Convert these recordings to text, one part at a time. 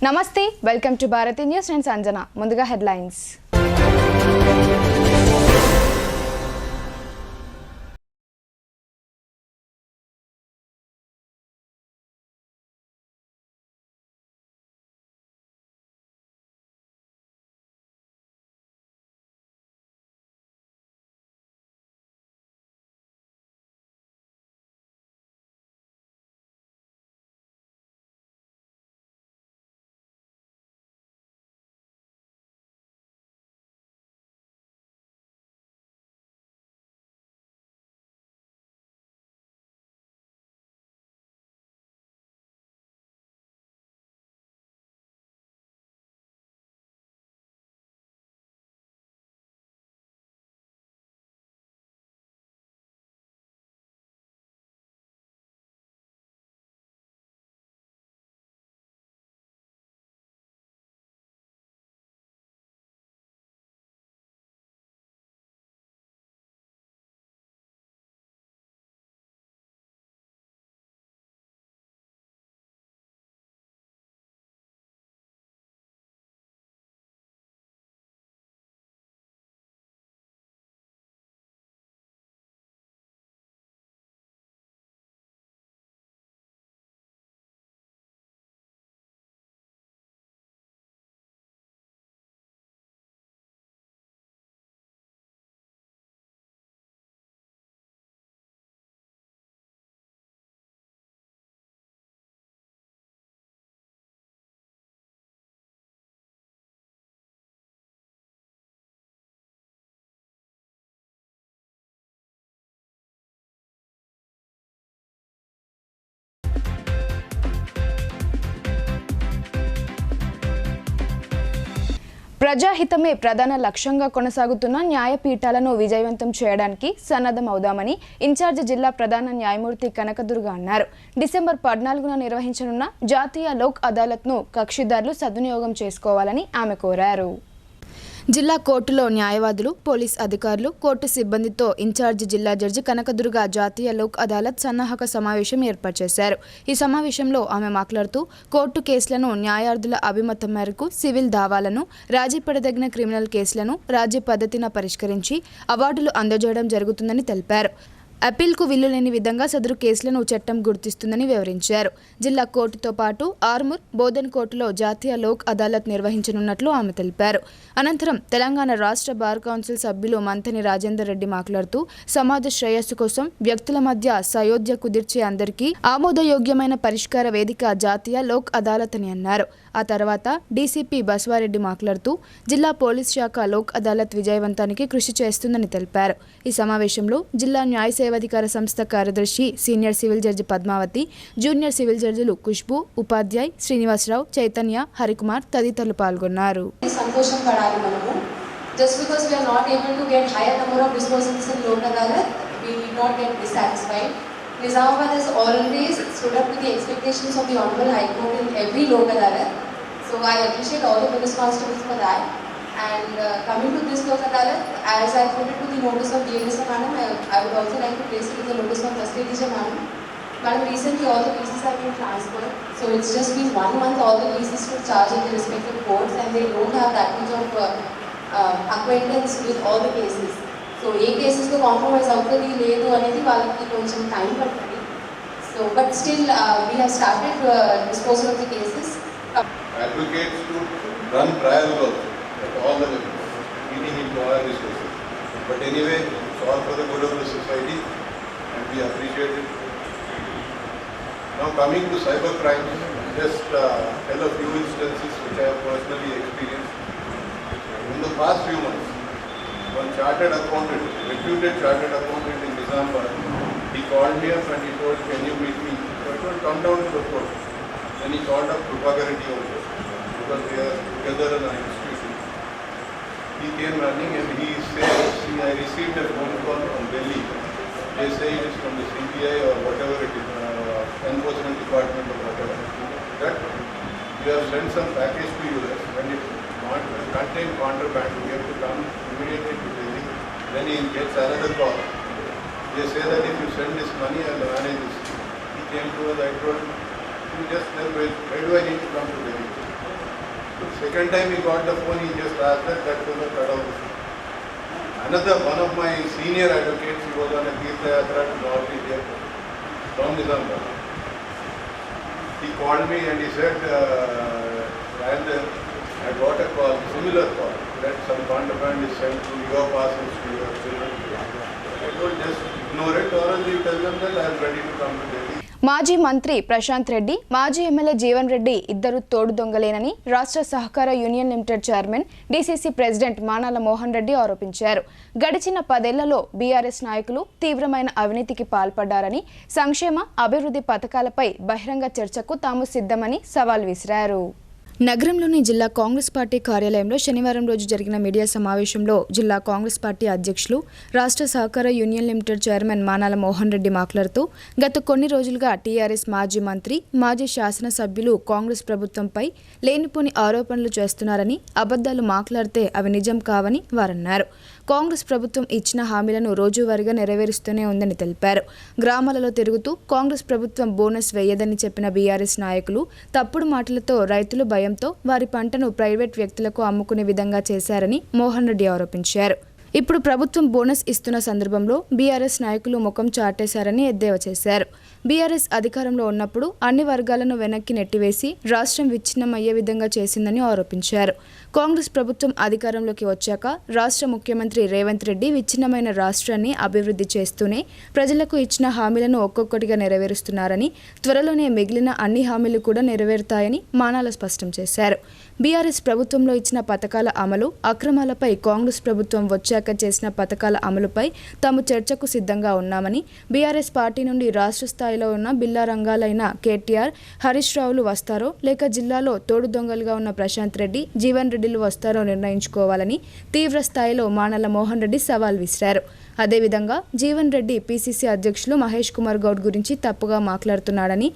నమస్తే, welcome to Bharati news. నేను సంజన. ముందుగా హెడ్లైన్స్. ప్రజాహితమే ప్రధాన లక్ష్యంగా కొనసాగుతున్న న్యాయపీఠాలను విజయవంతం చేయడానికి సన్నద్ధమవుదామని ఇన్ఛార్జ్ జిల్లా ప్రధాన న్యాయమూర్తి కనకదుర్గ అన్నారు. డిసెంబర్ 14న నిర్వహించనున్న జాతీయ లోక్ అదాలత్ను కక్షిదారులు సద్వినియోగం చేసుకోవాలని ఆమె కోరారు. జిల్లా కోర్టులో న్యాయవాదులు, పోలీస్ అధికారులు, కోర్టు సిబ్బందితో ఇన్ఛార్జ్ జిల్లా జడ్జి కనకదుర్గ జాతీయ లోక్ అదాలత్ సన్నాహక సమావేశం ఏర్పాటు చేశారు. ఈ సమావేశంలో ఆమె మాట్లాడుతూ కోర్టు కేసులను న్యాయార్థుల అభిమతం మేరకు, సివిల్ దావాలను, రాజీ పడదగిన క్రిమినల్ కేసులను రాజీ పద్ధతిన పరిష్కరించి అవార్డులు అందజేయడం జరుగుతుందని తెలిపారు. అప్పీల్కు వీలు లేని విధంగా సదరు కేసులను చట్టం గుర్తిస్తుందని వివరించారు. జిల్లా కోర్టుతో పాటు ఆర్మూర్, బోధన్ కోర్టులో జాతీయ లోక్ అదాలత్ నిర్వహించనున్నట్లు ఆమె తెలిపారు. అనంతరం తెలంగాణ రాష్ట్ర బార్ కౌన్సిల్ సభ్యులు మంథని రాజేందర్ రెడ్డి మాట్లాడుతూ సమాజ శ్రేయస్సు కోసం వ్యక్తుల మధ్య సయోధ్య కుదిర్చే అందరికీ ఆమోదయోగ్యమైన పరిష్కార వేదిక జాతీయ లోక్ అదాలత్ అని అన్నారు. ఆ తర్వాత డీసీపీ బస్వారెడ్డి మాట్లాడుతూ జిల్లా పోలీస్ శాఖ లోక్ అదాలత్ విజయవంతానికి కృషి చేస్తుందని తెలిపారు. ఈ సమావేశంలో జిల్లా న్యాయ సేవాధికార సంస్థ కార్యదర్శి senior civil judge Padmavathi, junior civil జడ్జిలు ఖుష్బూ, ఉపాధ్యాయ్, శ్రీనివాసరావు, చైతన్య, హరికుమార్ తదితరులు పాల్గొన్నారు. Just because we are not able to get higher number of disposals in Lok Adalat, we need not get dissatisfied. Nizamabad has always stood up to the expectations of the Honorable High Court in every Lok Adalat. So I appreciate all the police constables for that. And coming to this Lok Adalat, as I put it to the notice of DLSA Madam, I would also like to place it in the notice of Prasthidija Madam. Madam, recently all the cases have been transferred. So it's just been 1 month all the cases to charge in the respective courts, and they don't have that much of acquaintance with all the cases. So ఏ కేసెస్లో compromise అవుతుంది లేదు అనేది వాళ్ళకి కొంచెం time పడుతుంది. So but still we have started disposal of the cases. Advocates to run trials also at all the levels, feeding into all resources. But anyway, it's all for the good of the society and we appreciate it. Now coming to cyber crime, just tell a few instances which I have personally experienced. In the past few months, one chartered accountant, reputed chartered accountant in Nizamabad, he called me up and he told, can you meet me? So I told, come down to the court. Then he called up Krupagareddy also, because they are together in an institution. He came running and he said, see, I received a phone call from Delhi. They say it is from the CBI or whatever it is, enforcement department or whatever, that we have sent some package to US and it contain contraband, we have to come immediately to Delhi. Then he gets another call. They say that if you send this money, I will manage this. He came to us, I told him, you just tell why do I need to come to Delhi? Second time he got the phone, he just asked that was the cutout. Another one of my senior advocates, he was on a Tirtha Yatra to North India from Nizamabad. He called me and he said, Rajendra, I got a call, similar call, that some contraband is sent to your parcels to your children. I told just ignore it, or else you tell them that I am ready to come to Delhi. మాజీ మంత్రి ప్రశాంత్ రెడ్డి, మాజీ MLA Jeevan Reddy ఇద్దరు తోడు దొంగలేనని రాష్ట్ర సహకార union limited chairman DCC president Manala Mohan Reddy ఆరోపించారు. గడిచిన 10 ఏళ్లలో బీఆర్ఎస్ నాయకులు తీవ్రమైన అవినీతికి పాల్పడ్డారని, సంక్షేమ అభివృద్ధి పథకాలపై బహిరంగ చర్చకు తాము సిద్ధమని సవాల్ విసిరారు. నగరంలోని జిల్లా కాంగ్రెస్ పార్టీ కార్యాలయంలో శనివారం రోజు జరిగిన మీడియా సమావేశంలో జిల్లా కాంగ్రెస్ పార్టీ అధ్యక్షులు, రాష్ట్ర సహకార union limited chairman Manala Mohan Reddy మాట్లాడుతూ, గత కొన్ని రోజులుగా టీఆర్ఎస్ మాజీ మంత్రి, మాజీ శాసనసభ్యులు కాంగ్రెస్ ప్రభుత్వంపై లేనిపోని ఆరోపణలు చేస్తున్నారని, అబద్ధాలు మాట్లాడితే అవి నిజం కావని వారన్నారు. కాంగ్రెస్ ప్రభుత్వం ఇచ్చిన హామీలను రోజువారీగా నెరవేరుస్తూనే ఉందని తెలిపారు. గ్రామాలలో తిరుగుతూ కాంగ్రెస్ ప్రభుత్వం బోనస్ వేయదని చెప్పిన బీఆర్ఎస్ నాయకులు తప్పుడు మాటలతో రైతులు భయంతో వారి పంటను ప్రైవేట్ వ్యక్తులకు అమ్ముకునే విధంగా చేశారని మోహన్ రెడ్డి ఆరోపించారు. ఇప్పుడు ప్రభుత్వం బోనస్ ఇస్తున్న సందర్భంలో బీఆర్ఎస్ నాయకులు ముఖం చాటేశారని ఎద్దేవా చేశారు. బీఆర్ఎస్ అధికారంలో ఉన్నప్పుడు అన్ని వర్గాలను వెనక్కి నెట్టివేసి రాష్ట్రం విచ్ఛిన్నమయ్యే విధంగా చేసిందని ఆరోపించారు. కాంగ్రెస్ ప్రభుత్వం అధికారంలోకి వచ్చాక రాష్ట్ర ముఖ్యమంత్రి రేవంత్ రెడ్డి విచ్ఛిన్నమైన రాష్ట్రాన్ని అభివృద్ధి చేస్తూనే ప్రజలకు ఇచ్చిన హామీలను ఒక్కొక్కటిగా నెరవేరుస్తున్నారని, త్వరలోనే మిగిలిన అన్ని హామీలు కూడా నెరవేరుతాయని మానాల స్పష్టం చేశారు. బీఆర్ఎస్ ప్రభుత్వంలో ఇచ్చిన పథకాల అమలు, అక్రమాలపై కాంగ్రెస్ ప్రభుత్వం వచ్చాక చేసిన పథకాల అమలుపై తాము చర్చకు సిద్ధంగా ఉన్నామని, బీఆర్ఎస్ పార్టీ నుండి రాష్ట్ర స్థాయిలో ఉన్న బిల్లా రంగాలైన కేటీఆర్, హరీష్ రావులు వస్తారో లేక జిల్లాలో తోడు దొంగలుగా ఉన్న ప్రశాంత్ రెడ్డి, జీవన్ రెడ్డిలు వస్తారో నిర్ణయించుకోవాలని తీవ్ర స్థాయిలో మానాల మోహన్ రెడ్డి సవాల్ విసిరారు. అదేవిధంగా జీవన్ రెడ్డి పీసీసీ అధ్యక్షులు మహేష్ కుమార్ గౌడ్ గురించి తప్పుగా మాట్లాడుతున్నాడని,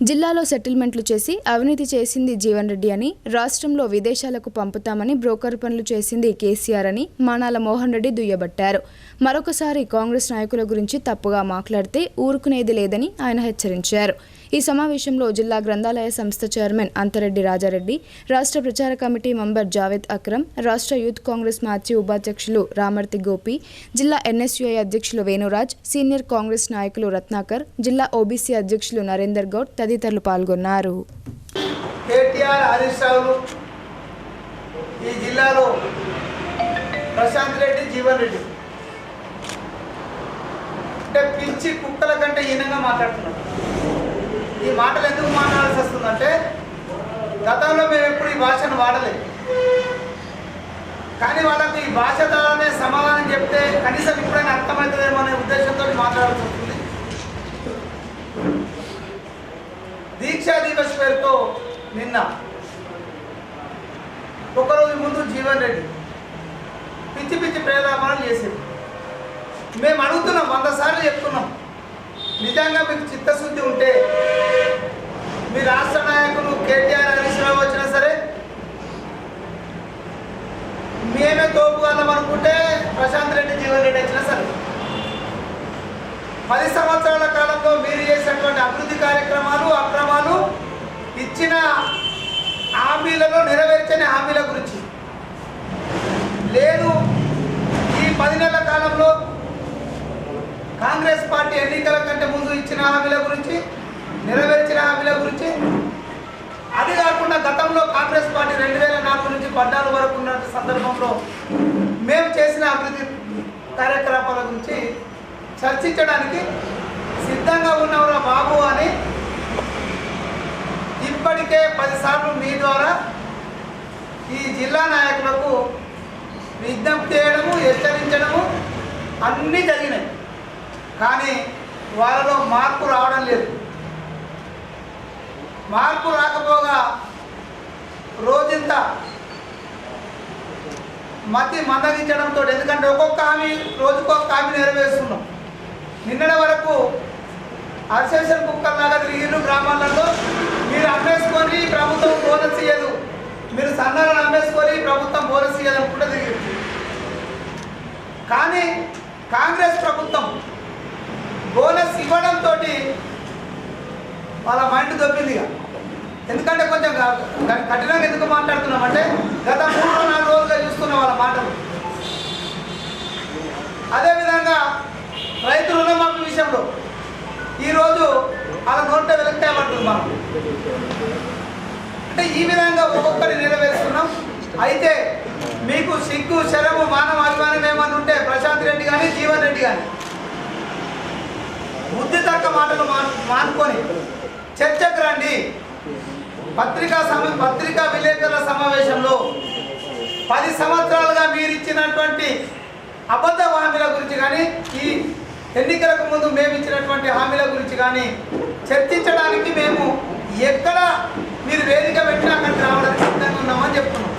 జిల్లాలో సెటిల్మెంట్లు చేసి అవినీతి చేసింది జీవన్ రెడ్డి అని, రాష్ట్రంలో విదేశాలకు పంపుతామని బ్రోకర్ పనులు చేసింది కేసీఆర్ అని మానాల మోహన్ రెడ్డి దుయ్యబట్టారు. మరొకసారి కాంగ్రెస్ నాయకుల గురించి తప్పుగా మాట్లాడితే ఊరుకునేది లేదని ఆయన హెచ్చరించారు. ఈ సమావేశంలో జిల్లా గ్రంథాలయ సంస్థ చైర్మన్ అంతరెడ్డి రాజారెడ్డి, రాష్ట్ర ప్రచార కమిటీ మెంబర్ జావేద్ అక్రమ్, రాష్ట్ర యూత్ కాంగ్రెస్ మాజీ ఉపాధ్యక్షులు రామర్తి గోపి, జిల్లా ఎన్ఎస్యుఐ అధ్యక్షులు వేణురాజ్, సీనియర్ కాంగ్రెస్ నాయకులు రత్నాకర్, జిల్లా ఓబీసీ అధ్యక్షులు నరేందర్ గౌడ్ తదితరులు పాల్గొన్నారు. కేటీఆర్, హరీష్ రావులు ఈ జిల్లాలో ప్రశాంత్ రెడ్డి, జీవన్ రెడ్డి అంటే పిచ్చి కుక్కల కంటే హీనంగా మాట్లాడుతున్నారు. ఈ మాటలు ఎందుకు మాట్లాడాల్సి వస్తుందంటే, గతంలో మేము ఎప్పుడు ఈ భాషను వాడలేదు. కానీ వాళ్ళకు ఈ భాష ద్వారానే సమాధానం చెప్తే కనీసం ఇప్పుడైనా అర్థమవుతుందేమో అనే ఉద్దేశంతో మాట్లాడాల్సి వస్తుంది. దీక్షా దివస్ పేరుతో నిన్న ఒకరోజు ముందు జీవన్ రెడ్డి పిచ్చి పిచ్చి ప్రేలాపనలు చేసేది. మేము అడుగుతున్నాం, 100 సార్లు చెప్తున్నాం, నిజంగా మీకు చిత్తశుద్ధి ఉంటే మీ రాష్ట్ర నాయకులు కేటీఆర్, హరీష్ రావు వచ్చినా సరే, మేమే తోపుగలం అనుకుంటే ప్రశాంత్ రెడ్డి, జీవన్ రెడ్డి వచ్చినా సరే, 10 సంవత్సరాల కాలంలో మీరు చేసినటువంటి అభివృద్ధి కార్యక్రమాలు, అక్రమాలు, ఇచ్చిన హామీలలో నెరవేర్చని హామీల గురించి లేదు. ఈ 10 నెలల కాలంలో కాంగ్రెస్ పార్టీ ఎన్నికల కంటే ముందు ఇచ్చిన హామీల గురించి, నెరవేర్చిన హామీల గురించి, అది కాకుండా గతంలో కాంగ్రెస్ పార్టీ 2004 నుంచి 14 వరకు ఉన్న సందర్భంలో మేము చేసిన అభివృద్ధి కార్యకలాపాల గురించి చర్చించడానికి సిద్ధంగా ఉన్నవరా బాబు అని ఇప్పటికే 10 సార్లు మీ ద్వారా ఈ జిల్లా నాయకులకు విజ్ఞప్తి చేయడము, హెచ్చరించడము అన్నీ జరిగినాయి. కానీ వాళ్ళలో మార్పు రావడం లేదు. మార్పు రాకపోగా రోజంత మతి మందగించడంతో, ఎందుకంటే ఒక్కొక్క హామీ రోజుకొక హామీ నెరవేరుస్తున్నాం. నిన్నటి వరకు అసోసియేషన్ కుక్కల్లాగా తిరిగిరు గ్రామాలలో. మీరు అమ్మేసుకొని ప్రభుత్వం బోనస్ ఇయ్యదు, మీరు సన్నాలను అమ్మేసుకొని ప్రభుత్వం బోనస్ ఇయ్యదు అనుకుంటే తిరిగి. కానీ కాంగ్రెస్ ప్రభుత్వం బోనస్ ఇవ్వడంతో వాళ్ళ మైండ్ దొబ్బిందిగా. ఎందుకంటే కొంచెం కఠినంగా ఎందుకు మాట్లాడుతున్నామంటే గత 3-4 రోజులుగా చూస్తున్నాం వాళ్ళ మాటలు. అదేవిధంగా రైతు రుణమాఫీ విషయంలో ఈరోజు వాళ్ళ నోట వెలక్తాయమంటుంది మనం. అంటే ఈ విధంగా ఒక్కొక్కటి నెరవేరుస్తున్నాం. అయితే మీకు సిగ్గు శరము మానవ అభిమానం ఏమని ఉంటే ప్రశాంత్ రెడ్డి కానీ జీవన్ రెడ్డి కానీ బుద్ధి తక్క మాటలు మానుకొని చర్చకు రండి. పత్రికా విలేకరుల సమావేశంలో 10 సంవత్సరాలుగా మీరు ఇచ్చినటువంటి అబద్ధ హామీల గురించి కానీ ఈ ఎన్నికలకు ముందు మేము ఇచ్చినటువంటి హామీల గురించి కానీ చర్చించడానికి మేము ఎక్కడ మీరు వేదిక పెట్టినా అక్కడికి రావడానికి సిద్ధంగా ఉన్నామని చెప్తున్నాం.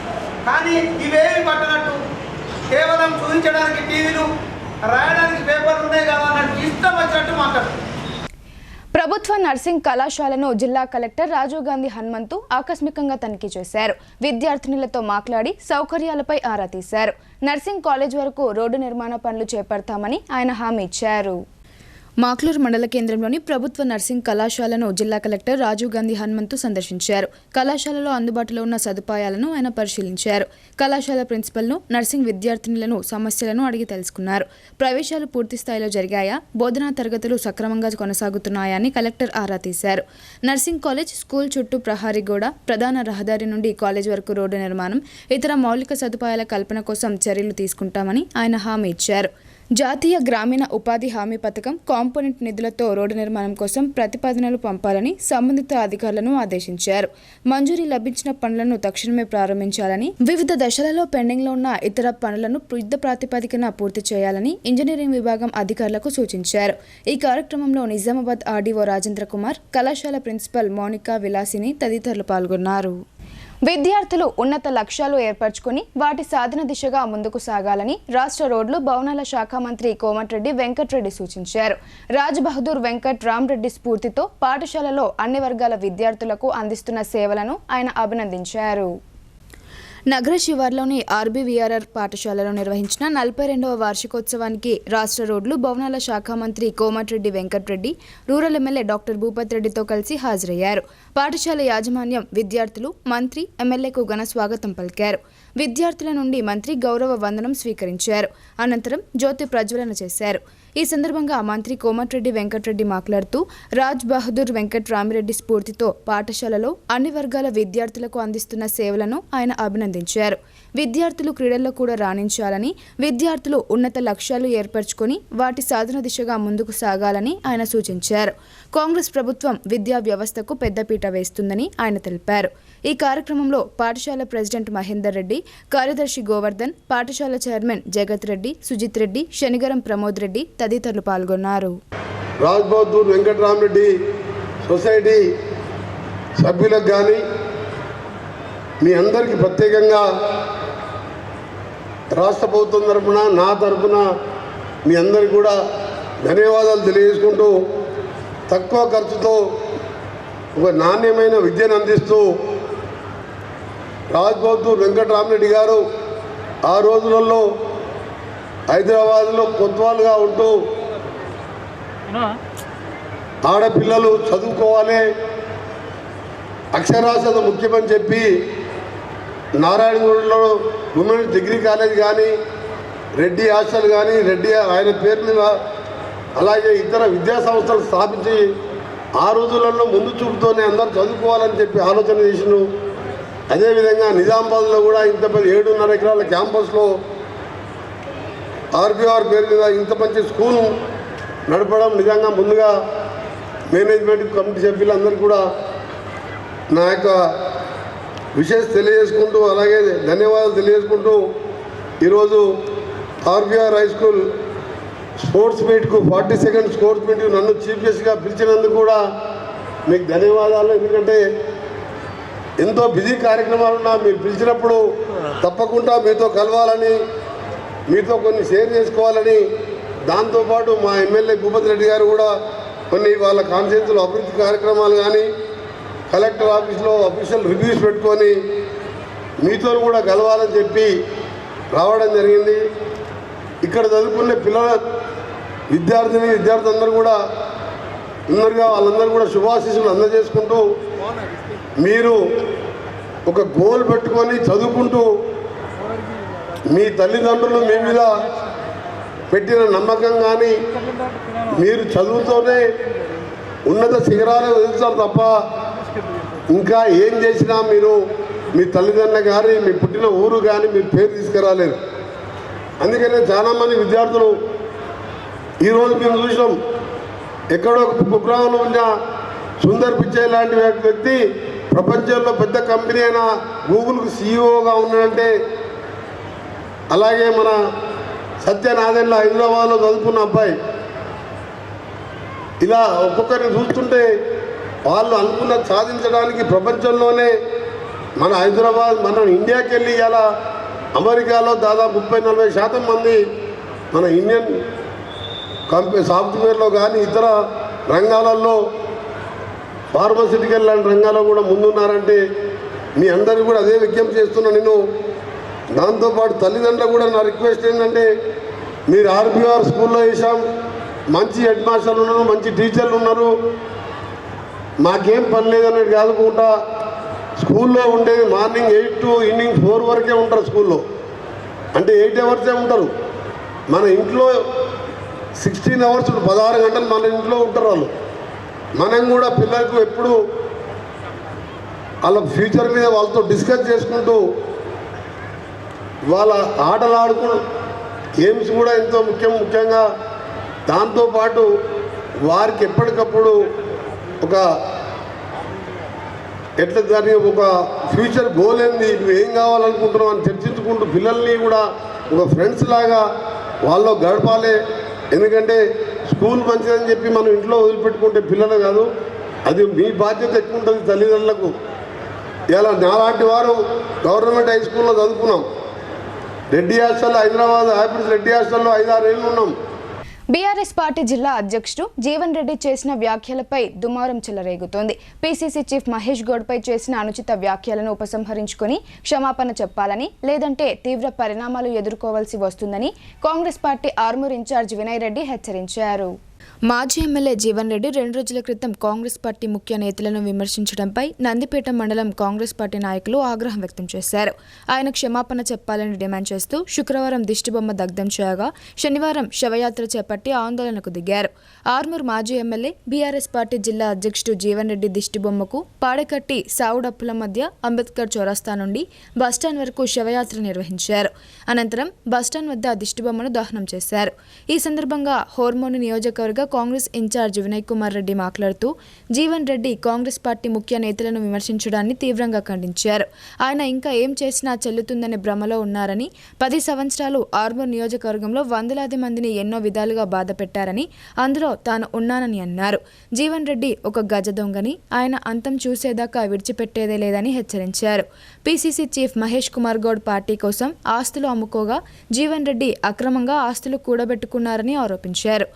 కానీ ఇవేమి పట్టనట్టు కేవలం చూపించడానికి టీవీలు, రాయడానికి పేపర్లు ఉన్నాయి కదా అన్నట్టు ఇష్టం వచ్చినట్టు మాట్లాడుతున్నాం. ప్రభుత్వ నర్సింగ్ కళాశాలను జిల్లా కలెక్టర్ రాజీవ్ గాంధీ హనుమంతు ఆకస్మికంగా తనిఖీ చేశారు. విద్యార్థినులతో మాట్లాడి సౌకర్యాలపై ఆరా తీశారు. నర్సింగ్ కాలేజ్ వరకు రోడ్డు నిర్మాణ పనులు చేపడతామని ఆయన హామీ ఇచ్చారు. మాక్లూరు మండల కేంద్రంలోని ప్రభుత్వ నర్సింగ్ కళాశాలను జిల్లా కలెక్టర్ రాజీవ్ గాంధీ హనుమంతు సందర్శించారు. కళాశాలలో అందుబాటులో ఉన్న సదుపాయాలను ఆయన పరిశీలించారు. కళాశాల ప్రిన్సిపల్ను, నర్సింగ్ విద్యార్థినులను సమస్యలను అడిగి తెలుసుకున్నారు. ప్రవేశాలు పూర్తి స్థాయిలో జరిగాయా, బోధనా తరగతులు సక్రమంగా కొనసాగుతున్నాయా అని కలెక్టర్ ఆరా తీశారు. నర్సింగ్ కాలేజ్, స్కూల్ చుట్టూ ప్రహారీ గోడ, ప్రధాన రహదారి నుండి కాలేజ్ వరకు రోడ్డు నిర్మాణం, ఇతర మౌలిక సదుపాయాల కల్పన కోసం చర్యలు తీసుకుంటామని ఆయన హామీ ఇచ్చారు. జాతీయ గ్రామీణ ఉపాధి హామీ పథకం కాంపోనెంట్ నిధులతో రోడ్డు నిర్మాణం కోసం ప్రతిపాదనలు పంపాలని సంబంధిత అధికారులను ఆదేశించారు. మంజూరీ లభించిన పనులను తక్షణమే ప్రారంభించాలని, వివిధ దశలలో పెండింగ్లో ఉన్న ఇతర పనులను యుద్ధ ప్రాతిపదికన పూర్తి చేయాలని ఇంజనీరింగ్ విభాగం అధికారులకు సూచించారు. ఈ కార్యక్రమంలో నిజామాబాద్ ఆర్డీఓ రాజేంద్ర కుమార్, కళాశాల ప్రిన్సిపల్ మౌనికా విలాసిని తదితరులు పాల్గొన్నారు. విద్యార్థులు ఉన్నత లక్ష్యాలు ఏర్పరచుకుని వాటి సాధన దిశగా ముందుకు సాగాలని రాష్ట్ర రోడ్లు, భవనాల శాఖ మంత్రి కోమటిరెడ్డి వెంకటరెడ్డి సూచించారు. రాజ్ బహదూర్ వెంకట్ రామరెడ్డి స్ఫూర్తితో పాఠశాలలో అన్ని వర్గాల విద్యార్థులకు అందిస్తున్న సేవలను ఆయన అభినందించారు. నగర శివార్లోని ఆర్బీవీఆర్ఆర్ పాఠశాలలో నిర్వహించిన 42వ వార్షికోత్సవానికి రాష్ట్ర రోడ్లు, భవనాల శాఖ మంత్రి Komatireddy Venkatreddy, rural MLA doctor Bhupath రెడ్డితో కలిసి హాజరయ్యారు. పాఠశాల యాజమాన్యం, విద్యార్థులు మంత్రి, ఎమ్మెల్యేకు ఘన స్వాగతం పలికారు. విద్యార్థుల నుండి మంత్రి గౌరవ వందనం స్వీకరించారు. అనంతరం జ్యోతి ప్రజ్వలన చేశారు. ఈ సందర్భంగా మంత్రి కోమటిరెడ్డి వెంకటరెడ్డి మాట్లాడుతూ, రాజ్ బహదూర్ వెంకట్ రామిరెడ్డి స్ఫూర్తితో పాఠశాలలో అన్ని వర్గాల విద్యార్థులకు అందిస్తున్న సేవలను ఆయన అభినందించారు. విద్యార్థులు క్రీడల్లో కూడా రాణించాలని, విద్యార్థులు ఉన్నత లక్ష్యాలు ఏర్పరచుకొని వాటి సాధన దిశగా ముందుకు సాగాలని ఆయన సూచించారు. కాంగ్రెస్ ప్రభుత్వం విద్యా వ్యవస్థకు పెద్దపీట వేస్తుందని ఆయన తెలిపారు. ఈ కార్యక్రమంలో పాఠశాల ప్రెసిడెంట్ మహేందర్ రెడ్డి, కార్యదర్శి గోవర్ధన్, పాఠశాల చైర్మన్ జగత్ రెడ్డి, సుజిత్ రెడ్డి, శనిగరం ప్రమోద్ రెడ్డి తదితరులు పాల్గొన్నారు. రాజ్ బహదూర్ వెంకటరామరెడ్డి సొసైటీ సభ్యులకు కానీ మీ అందరికీ ప్రత్యేకంగా రాష్ట్ర ప్రభుత్వం తరఫున, నా తరఫున మీ అందరికీ కూడా ధన్యవాదాలు తెలియజేసుకుంటూ, తక్కువ ఖర్చుతో ఒక నాణ్యమైన విద్యను అందిస్తూ రాజ్ బహదూర్ వెంకటరామరెడ్డి గారు ఆ రోజులలో హైదరాబాద్లో కొత్వాలుగా ఉంటూ ఆడపిల్లలు చదువుకోవాలి, అక్షరాస్యత ముఖ్యమని చెప్పి నారాయణగూడలో ఉమెన్స్ డిగ్రీ కాలేజ్ కానీ, రెడ్డి హాస్టల్ కానీ, రెడ్డి ఆయన పేరు మీద అలాగే ఇతర విద్యా సంస్థలు స్థాపించి ఆ రోజులలో ముందు చూపుతోనే అందరూ చదువుకోవాలని చెప్పి ఆలోచన చేసిను. అదేవిధంగా నిజామాబాద్లో కూడా ఇంత పెద్ద 7.5 ఎకరాల క్యాంపస్లో ఆర్బీఆర్ పేరు మీద ఇంత మంచి స్కూల్ నడపడం నిజంగా ముందుగా మేనేజ్మెంట్ కమిటీ సభ్యులందరూ కూడా నా యొక్క విషయం తెలియజేసుకుంటూ, అలాగే ధన్యవాదాలు తెలియజేసుకుంటూ, ఈరోజు ఆర్బీఆర్ హై స్కూల్ స్పోర్ట్స్ మీట్కు 42nd స్పోర్ట్స్ మీట్కు నన్ను చీఫ్ గెస్ట్గా పిలిచినందుకు కూడా మీకు ధన్యవాదాలు. ఎందుకంటే ఎంతో బిజీ కార్యక్రమాలున్నా మీరు పిలిచినప్పుడు తప్పకుండా మీతో కలవాలని, మీతో కొన్ని షేర్ చేసుకోవాలని, దాంతోపాటు మా ఎమ్మెల్యే భూపత్ రెడ్డి గారు కూడా కొన్ని వాళ్ళ కాన్స్టిట్యూన్సీలో అభివృద్ధి కార్యక్రమాలు కానీ, కలెక్టర్ ఆఫీస్లో అఫీషియల్ రివ్యూస్ పెట్టుకొని మీతో కూడా కలవాలని చెప్పి రావడం జరిగింది. ఇక్కడ చదువుకునే పిల్లల విద్యార్థులందరూ కూడా వాళ్ళందరూ కూడా శుభాశీస్సులు అందజేసుకుంటూ మీరు ఒక గోల్ పెట్టుకొని చదువుకుంటూ మీ తల్లిదండ్రులు మీ మీద పెట్టిన నమ్మకం కానీ మీరు చదువుతోనే ఉన్నత శిఖరాలు ఎదుగుతారు తప్ప ఇంకా ఏం చేసినా మీరు మీ తల్లిదండ్రులు కానీ మీ పుట్టిన ఊరు కానీ మీరు పేరు తీసుకురాలేరు. అందుకనే చాలామంది విద్యార్థులు ఈరోజు మేము చూసినాం, ఎక్కడో కుగ్రామంలో ఉన్న సుందర్ పిచ్చై లాంటి వ్యక్తి ప్రపంచంలో పెద్ద కంపెనీ అయిన గూగుల్కు సీఈఓగా ఉన్నాడంటే, అలాగే మన సత్యనారాయణ హైదరాబాద్లో చదువుకున్న అబ్బాయి, ఇలా ఒక్కొక్కరిని చూస్తుంటే వాళ్ళు అనుకున్నది సాధించడానికి ప్రపంచంలోనే మన హైదరాబాద్ మన ఇండియాకి వెళ్ళి ఇలా అమెరికాలో దాదాపు 30-40% మంది మన ఇండియన్ సాఫ్ట్వేర్లో కానీ ఇతర రంగాలలో ఫార్మసిటికల్ లాంటి రంగాల్లో కూడా ముందున్నారంటే మీ అందరికీ కూడా అదే విజ్ఞప్తి చేస్తున్నా నేను. దాంతోపాటు తల్లిదండ్రులు కూడా నా రిక్వెస్ట్ ఏంటంటే, మీరు ఆర్బీఆర్ స్కూల్లో వేసాం, మంచి హెడ్ మాస్టర్లు ఉన్నారు, మంచి టీచర్లు ఉన్నారు, మాకేం పని లేదనేది కాదుకుంటా స్కూల్లో ఉండేది మార్నింగ్ 8 to ఈవినింగ్ 4 వరకే ఉంటారు స్కూల్లో. అంటే 8 hours ఉంటారు. మన ఇంట్లో 16 hours 16 గంటలు మన ఇంట్లో ఉంటారు వాళ్ళు. మనం కూడా పిల్లలకు ఎప్పుడు వాళ్ళ ఫ్యూచర్ మీద వాళ్ళతో డిస్కస్ చేసుకుంటూ వాళ్ళ ఆటలు ఆడుకుని గేమ్స్ కూడా ఎంతో ముఖ్యంగా దాంతోపాటు వారికి ఎప్పటికప్పుడు ఒక ఎట్లా దాని ఒక ఫ్యూచర్ గోల్ ఏంది, నువ్వు ఏం కావాలనుకుంటున్నావు అని చర్చించుకుంటూ పిల్లల్ని కూడా ఒక ఫ్రెండ్స్ లాగా వాళ్ళు గడపాలి. ఎందుకంటే స్కూల్ మంచిదని చెప్పి మనం ఇంట్లో వదిలిపెట్టుకుంటే పిల్లలు కాదు, అది మీ బాధ్యత ఎక్కువ ఉంటుంది తల్లిదండ్రులకు. ఇలా నాలాంటి వారు గవర్నమెంట్ హై స్కూల్లో చదువుకున్నాం. రెడ్డి హాస్టల్లో హైదరాబాద్ హ్యాపీస్ రెడ్డి హాస్టల్లో 5-6 ఏళ్ళు ఉన్నాం. బీఆర్ఎస్ పార్టీ జిల్లా అధ్యక్షుడు జీవన్ రెడ్డి చేసిన వ్యాఖ్యలపై దుమారం చెలరేగుతోంది. పీసీసీ చీఫ్ మహేష్ గౌడ్పై చేసిన అనుచిత వ్యాఖ్యలను ఉపసంహరించుకొని క్షమాపణ చెప్పాలని, లేదంటే తీవ్ర పరిణామాలు ఎదుర్కోవాల్సి వస్తుందని కాంగ్రెస్ పార్టీ ఆర్మూర్ ఇన్ఛార్జ్ వినయ్ రెడ్డి హెచ్చరించారు. మాజీ ఎమ్మెల్యే జీవన్ రెడ్డి 2 రోజుల క్రితం కాంగ్రెస్ పార్టీ ముఖ్య నేతలను విమర్శించడంపై నందిపేట మండలం కాంగ్రెస్ పార్టీ నాయకులు ఆగ్రహం వ్యక్తం చేశారు. ఆయన క్షమాపణ చెప్పాలని డిమాండ్ చేస్తూ శుక్రవారం దిష్టిబొమ్మ దగ్ధం చేయగా శనివారం శవయాత్ర చేపట్టి ఆందోళనకు దిగారు. ఆర్మూర్ మాజీ ఎమ్మెల్యే బీఆర్ఎస్ పార్టీ జిల్లా అధ్యక్షుడు జీవన్ రెడ్డి దిష్టిబొమ్మకు పాడకట్టి సావుడప్పుల మధ్య అంబేద్కర్ చౌరస్తా నుండి బస్టాండ్ వరకు శవయాత్ర నిర్వహించారు. అనంతరం బస్టాండ్ వద్ద దిష్టిబొమ్మను దహనం చేశారు. ఈ సందర్భంగా హోర్మోన్ నియోజకవర్గ కాంగ్రెస్ ఇన్ఛార్జ్ వినయ్ కుమార్ రెడ్డి మాట్లాడుతూ జీవన్ రెడ్డి కాంగ్రెస్ పార్టీ ముఖ్య నేతలను విమర్శించడాన్ని తీవ్రంగా ఖండించారు. ఆయన ఇంకా ఏం చేసినా చెల్లుతుందనే భ్రమలో ఉన్నారని, 10 సంవత్సరాలు ఆర్మూర్ నియోజకవర్గంలో వందలాది మందిని ఎన్నో విధాలుగా బాధ పెట్టారని, అందులో తాను ఉన్నానని అన్నారు. జీవన్ రెడ్డి ఒక గజ దొంగని, ఆయన అంతం చూసేదాకా విడిచిపెట్టేదే లేదని హెచ్చరించారు. PCC chief Mahesh Kumar Goud party కోసం ఆస్తులు అమ్ముకోగా జీవన్ రెడ్డి అక్రమంగా ఆస్తులు కూడబెట్టుకున్నారని ఆరోపించారు.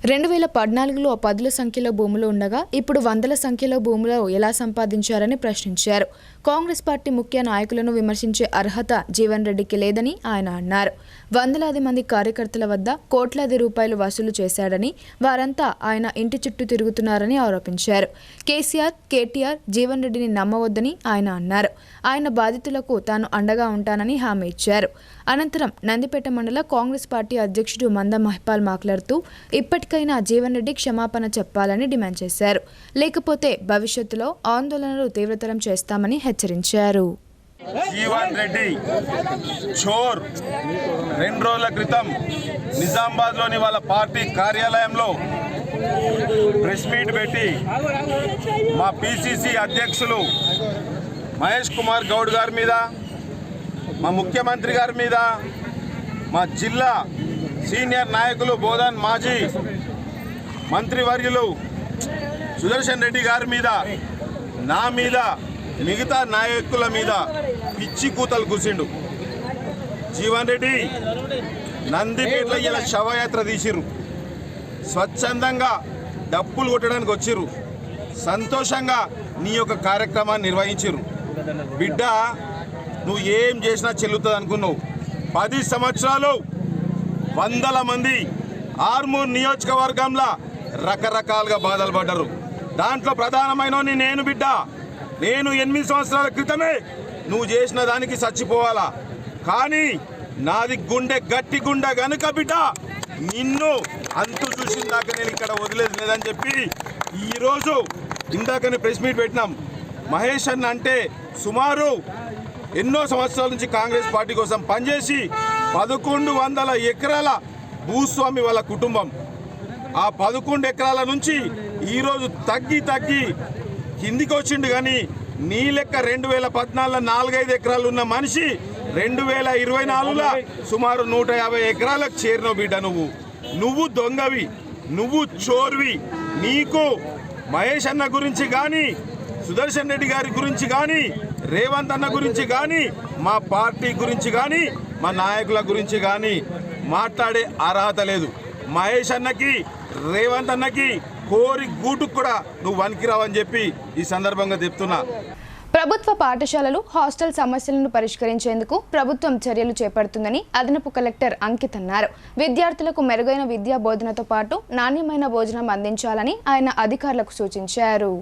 2014లో 10ల సంఖ్యలో భూములు ఉండగా ఇప్పుడు 100ల సంఖ్యలో భూములు ఎలా సంపాదించారని ప్రశ్నించారు. కాంగ్రెస్ పార్టీ ముఖ్య నాయకులను విమర్శించే అర్హత జీవన్ రెడ్డికి లేదని ఆయన అన్నారు. వందలాది మంది కార్యకర్తల వద్ద కోట్లాది రూపాయలు వసూలు చేశాడని, వారంతా ఆయన ఇంటి చుట్టూ తిరుగుతున్నారని ఆరోపించారు. కేసీఆర్, కేటీఆర్ జీవన్ రెడ్డిని నమ్మవద్దని ఆయన అన్నారు. ఆయన బాధితులకు తాను అండగా ఉంటానని హామీ ఇచ్చారు. అనంతరం నందిపేట మండల కాంగ్రెస్ పార్టీ అధ్యక్షుడు మంద మహిపాల్ మాట్లాడుతూ ఇప్పటికైనా జీవన్ రెడ్డి క్షమాపణ చెప్పాలని డిమాండ్ చేశారు. లేకపోతే భవిష్యత్తులో ఆందోళనలు తీవ్రతరం చేస్తామని హెచ్చరించారు. జీవన్ రెడ్డి చోర్ 2 రోజుల క్రితం నిజామాబాద్లోని వాళ్ళ పార్టీ కార్యాలయంలో ప్రెస్ మీట్ పెట్టి మా పిసిసి అధ్యక్షులు మహేష్ కుమార్ గౌడ్ గారి మీద, మా ముఖ్యమంత్రి గారి మీద, మా జిల్లా సీనియర్ నాయకులు బోధన్ మాజీ మంత్రివర్యులు సుదర్శన్ రెడ్డి గారి మీద, నా మీద, మిగతా నాయకుల మీద పిచ్చి కూతలు కూర్చిండు. జీవన్ రెడ్డి నందిపేటలో ఇలా శవయాత్ర తీసిర్రు, స్వచ్ఛందంగా డప్పులు కొట్టడానికి వచ్చిర్రు, సంతోషంగా నీ యొక్క కార్యక్రమాన్ని నిర్వహించిర్రు. బిడ్డ, నువ్వు ఏం చేసినా చెల్లుతుంది అనుకున్నావు. 10 సంవత్సరాలు వందల మంది ఆర్మూర్ నియోజకవర్గంలో రకరకాలుగా బాధలు పడ్డారు. దాంట్లో ప్రధానమైన నేను బిడ్డ నేను 8 సంవత్సరాల క్రితమే నువ్వు చేసిన దానికి చచ్చిపోవాలా, కానీ నాది గుండె గట్టి గుండె గనుక బిడ్డ నిన్ను అంతు చూసిన దాకా నేను ఇక్కడ వదిలేదు లేదని చెప్పి ఈరోజు ఇందాకనే ప్రెస్ మీట్ పెట్టినాం. మహేష్ అన్న అంటే సుమారు ఎన్నో సంవత్సరాల నుంచి కాంగ్రెస్ పార్టీ కోసం పనిచేసి 1100 ఎకరాల భూస్వామి వాళ్ళ కుటుంబం. ఆ 11 ఎకరాల నుంచి ఈరోజు తగ్గి కిందికి వచ్చిండు. కానీ నీ లెక్క 2014 4-5 ఎకరాలు ఉన్న మనిషి 2024లో సుమారు 150 ఎకరాలకు చేరిన బిడ్డ. నువ్వు దొంగవి, నువ్వు చోర్వి. నీకు మహేష్ అన్న గురించి కానీ, సుదర్శన్ రెడ్డి గారి గురించి కానీ, రేవంత్ అన్న గురించి కానీ, మా పార్టీ గురించి కానీ, మా నాయకుల గురించి కానీ మాట్లాడే అర్హత లేదు. మహేష్ అన్నకి, రేవంత్ అన్నకి కోరి గూటుకు కూడా నువ్వు వనికిరావని చెప్పి ఈ సందర్భంగా చెప్తున్నా. ప్రభుత్వ పాఠశాలలు హాస్టల్ సమస్యలను పరిష్కరించేందుకు ప్రభుత్వం చర్యలు చేపడుతుందని అదనపు కలెక్టర్ అంకిత్ అన్నారు. విద్యార్థులకు మెరుగైన విద్యా బోధనతో పాటు నాణ్యమైన భోజనం అందించాలని ఆయన అధికారులకు సూచించారు.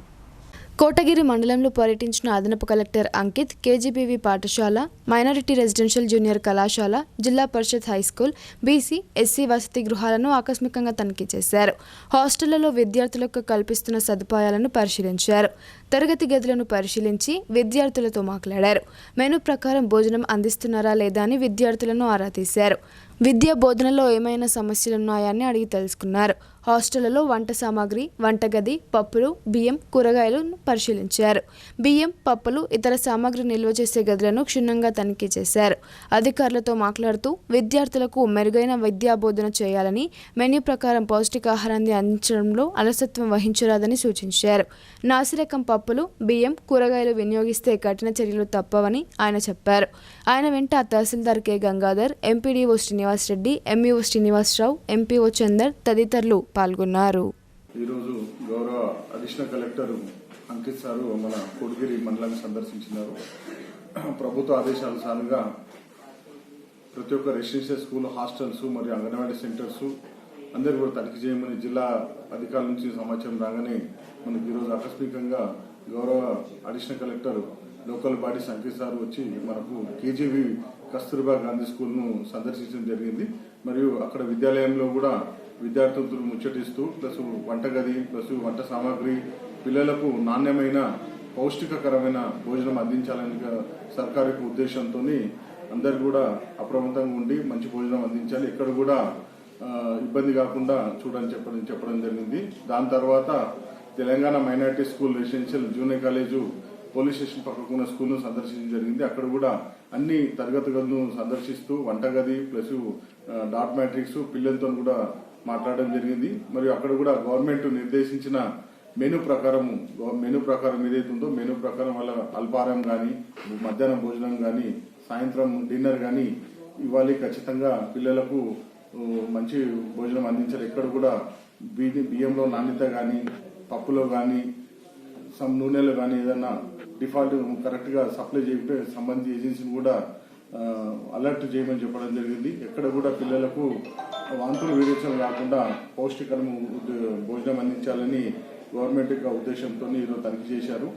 కోటగిరి మండలంలో పర్యటించిన అదనపు కలెక్టర్ అంకిత్ కేజీబీవీ పాఠశాల, మైనారిటీ రెసిడెన్షియల్ జూనియర్ కళాశాల, జిల్లా పరిషత్ హైస్కూల్, బీసీ, ఎస్సీ వసతి గృహాలను ఆకస్మికంగా తనిఖీ చేశారు. హాస్టళ్లలో విద్యార్థులకు కల్పిస్తున్న సదుపాయాలను పరిశీలించారు. తరగతి గదులను పరిశీలించి విద్యార్థులతో మాట్లాడారు. మెనూ ప్రకారం భోజనం అందిస్తున్నారా లేదా అని విద్యార్థులను ఆరా తీశారు. విద్యా బోధనలో ఏమైనా సమస్యలున్నాయని అడిగి తెలుసుకున్నారు. హాస్టళ్లలో వంట సామాగ్రి, వంటగది, పప్పులు, బియ్యం, కూరగాయలను పరిశీలించారు. బియ్యం, పప్పులు, ఇతర సామాగ్రి నిల్వ చేసే గదులను క్షుణ్ణంగా తనిఖీ చేశారు. అధికారులతో మాట్లాడుతూ విద్యార్థులకు మెరుగైన విద్యా బోధన చేయాలని, మెన్యూ ప్రకారం పౌష్టికాహారాన్ని అందించడంలో అలసత్వం వహించరాదని సూచించారు. నాసిరకం పప్పులు, బియ్యం, కూరగాయలు వినియోగిస్తే కఠిన చర్యలు తప్పవని ఆయన చెప్పారు. ఆయన వెంట tahsildar K Gangadhar, MPDO Srinivas Reddy, MEO Srinivasarao, MPO Chandar తదితరులు పాల్గొన్నారు. ఈరోజు గౌరవ అడిషనల్ కలెక్టర్ అంకిత్ సారు మన కోటగిరి మండలాన్ని సందర్శించినారు. ప్రభుత్వ ఆదేశానుసారంగా ప్రతి ఒక్క రెసిడెన్షియల్ స్కూల్, హాస్టల్స్ మరియు అంగన్వాడీ సెంటర్స్ అందరూ కూడా తనిఖీ చేయమని జిల్లా అధికారుల నుంచి సమాచారం రాగానే మనకి ఈరోజు ఆకస్మికంగా గౌరవ additional collector local bodies Ankit sir వచ్చి మనకు కేజీవి కస్తూర్బా గాంధీ స్కూల్ను సందర్శించడం జరిగింది. మరియు అక్కడ విద్యాలయంలో కూడా విద్యార్థులతో ముచ్చటిస్తూ ప్లస్ వంటగది ప్లస్ వంట సామాగ్రి పిల్లలకు నాణ్యమైన పౌష్టికకరమైన భోజనం అందించాలని సర్కారు ఉద్దేశంతో అందరు కూడా అప్రమత్తంగా ఉండి మంచి భోజనం అందించాలి, ఎక్కడ కూడా ఇబ్బంది కాకుండా చూడని చెప్పడం జరిగింది. దాని తర్వాత Telangana minority school, residential junior college, police station పక్కకున్న స్కూల్ను సందర్శించడం జరిగింది. అక్కడ కూడా అన్ని తరగతి గదులను సందర్శిస్తూ వంటగది ప్లస్ డాట్ మ్యాట్రిక్స్ పిల్లలతో కూడా మాట్లాడడం జరిగింది. మరియు అక్కడ కూడా గవర్నమెంట్ నిర్దేశించిన మెనూ ప్రకారం ఏదైతే ఉందో మెనూ ప్రకారం వాళ్ళ అల్పాహారం కానీ, మధ్యాహ్నం భోజనం కానీ, సాయంత్రం డిన్నర్ కానీ ఇవ్వాలి. ఖచ్చితంగా పిల్లలకు మంచి భోజనం అందించాలి. ఎక్కడ కూడా బియ్యంలో నాణ్యత కానీ, పప్పులో కానీ, నూనెలో కానీ ఏదైనా డిఫాల్ట్ కరెక్ట్ గా సప్లై చేయకుంటే సంబంధిత ఏజెన్సీని కూడా అలర్ట్ చేయమని చెప్పడం జరిగింది. ఎక్కడ కూడా పిల్లలకు వాంతులు విరేచనలు కాకుండా పౌష్టికరమైన భోజనం అందించాలని గవర్నమెంట్ యొక్క ఉద్దేశంతో ఈరోజు తనిఖీ చేశారు.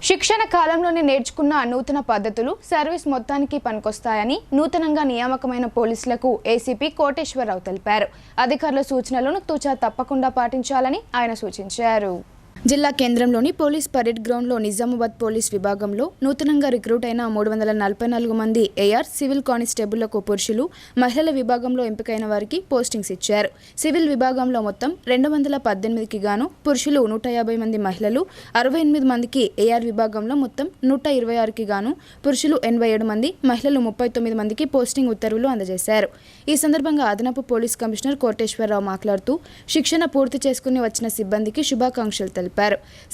శిక్షణ కాలంలోనే నేర్చుకున్న నూతన పద్ధతులు సర్వీస్ మొత్తానికి పనికొస్తాయని నూతనంగా నియామకమైన పోలీసులకు ఏసీపీ కోటేశ్వరరావు తెలిపారు. అధికారుల సూచనలను తూచా తప్పకుండా పాటించాలని ఆయన సూచించారు. జిల్లా కేంద్రంలోని పోలీస్ పరేడ్ గ్రౌండ్లో నిజామాబాద్ పోలీస్ విభాగంలో నూతనంగా రిక్రూట్ అయిన 344 మంది ఏఆర్ సివిల్ కానిస్టేబుళ్లకు పురుషులు, మహిళల విభాగంలో ఎంపికైన వారికి పోస్టింగ్స్ ఇచ్చారు. సివిల్ విభాగంలో మొత్తం 218కి గాను పురుషులు 150 మంది, మహిళలు 68 మందికి, ఏఆర్ విభాగంలో మొత్తం 126కి గాను పురుషులు 87 మంది, మహిళలు 39 మందికి పోస్టింగ్ ఉత్తర్వులు అందజేశారు. ఈ సందర్భంగా అదనపు పోలీస్ కమిషనర్ కోటేశ్వరరావు మాట్లాడుతూ శిక్షణ పూర్తి చేసుకుని వచ్చిన సిబ్బందికి శుభాకాంక్షలు తెలిపారు.